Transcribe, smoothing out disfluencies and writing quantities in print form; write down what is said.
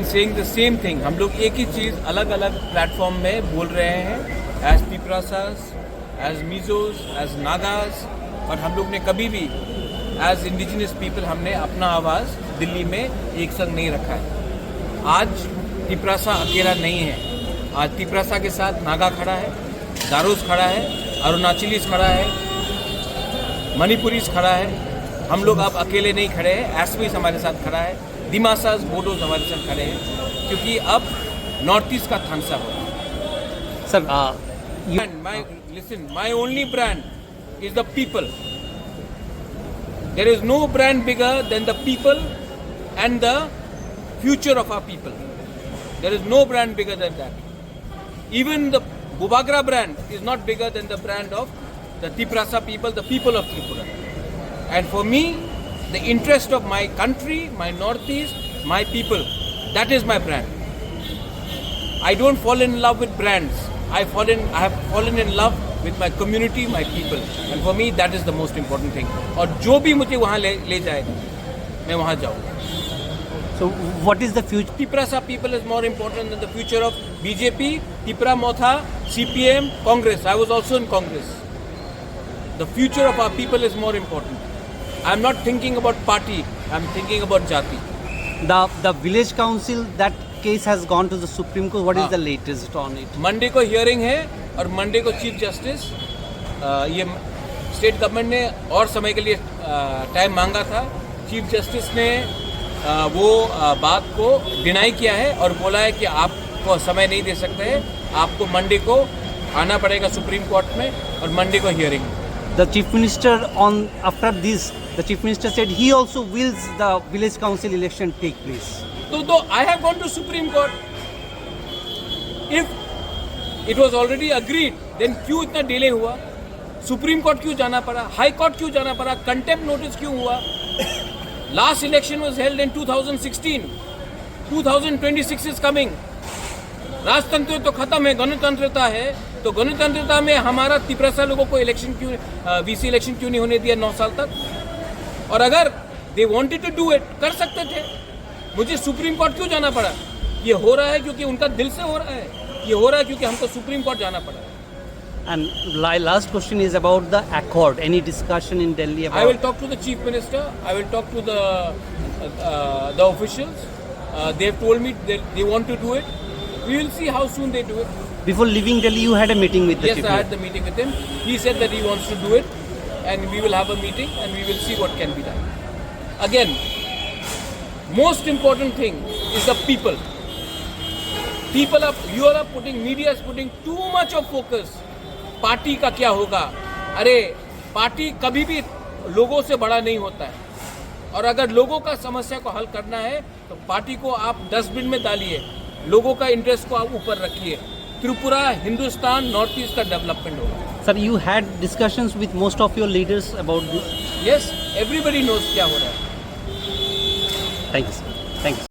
Saying the same thing, हम लोग एक ही चीज़ अलग अलग प्लेटफॉर्म में बोल रहे हैं, as तिप्रासास, as Mizos, as Nagas, और हम लोग ने कभी भी एज इंडिजिनस पीपल हमने अपना आवाज़ दिल्ली में एक संग नहीं रखा है। आज तिप्रासा अकेला नहीं है, आज तिप्रासा के साथ नागा खड़ा है, गारोस खड़ा है, अरुणाचलीस खड़ा है, मणिपुरीस खड़ा है। हम लोग अब अकेले नहीं खड़े हैं, एसपीस हमारे साथ खड़ा है, दिमासास बोडोज हमारे साथ खड़े हैं, क्योंकि अब नॉर्थ ईस्ट का थानसा हो रहा है। Listen, my only brand is the people. There is no brand bigger than the people and the future of our people. There is no brand bigger than that. Even the Bubagra brand is not bigger than the brand of the Tiprasa people, the people of Tripura. And for me, the interest of my country, my northeast, my people, that is my brand. I don't fall in love with brands. I have fallen in love with my community, my people. And for me, that is the most important thing. और जो भी मुझे वहाँ ले जाएगा, मैं वहाँ जाऊँगा. So what is the future? Tiprasa people is more important than the future of BJP, Tipra Motha, CPM, Congress. I was also in Congress. The future of our people is more important. I'm not thinking about party. I'm thinking about jati. The village council, that case has gone to the Supreme Court. What is the latest on it? Monday को hearing है और Monday को chief justice, ये state government ने और समय के लिए टाइम मांगा था. चीफ जस्टिस ने वो बात को डिनाई किया है और बोला है कि आपको समय नहीं दे सकते हैं, आपको मंडे को आना पड़ेगा सुप्रीम कोर्ट में और मंडे को hearing. The chief minister after this, the chief minister said he also wills the village council election take place. So I have gone to Supreme Court. If it was already agreed, then क्यों इतना delay हुआ? Supreme court क्यों जाना पड़ा? High court क्यों जाना पड़ा? Contempt notice क्यों हुआ? Last election was held in 2016. 2026 is coming. राजतंत्र तो खत्म है, गणतंत्रता है. तो गणतंत्रता में हमारा तिप्रासा लोगों को इलेक्शन क्यों, वीसी इलेक्शन क्यों नहीं होने दिया 9 साल तक? और अगर they wanted to do it, कर सकते थे. मुझे सुप्रीम कोर्ट क्यों जाना पड़ा? ये हो रहा है क्योंकि उनका दिल से हो रहा है. ये हो रहा है क्योंकि हमको सुप्रीम कोर्ट जाना पड़ा. And last question is about the accord. Any discussion in Delhi about? I will talk to the chief minister. I will talk to the officials. They have told me they want to do it. We will see how soon they do it. Before leaving Delhi, you had a meeting with the chief minister. Yes, I had the meeting with him. He said that he wants to do it, and we will have a meeting and we will see what can be done. Again, most important thing is the people. Media is putting too much of focus. Party का क्या होगा? अरे party कभी भी लोगों से बड़ा नहीं होता है, और अगर लोगों का समस्या को हल करना है तो पार्टी को आप डस्टबिन में डालिए, लोगों का इंटरेस्ट को आप ऊपर रखिए. त्रिपुरा, हिंदुस्तान, नॉर्थ ईस्ट का डेवलपमेंट होगा. Sir, you had discussions with most of your leaders about this? Yes, everybody knows क्या हो रहा है. Thank you, sir. Thank you.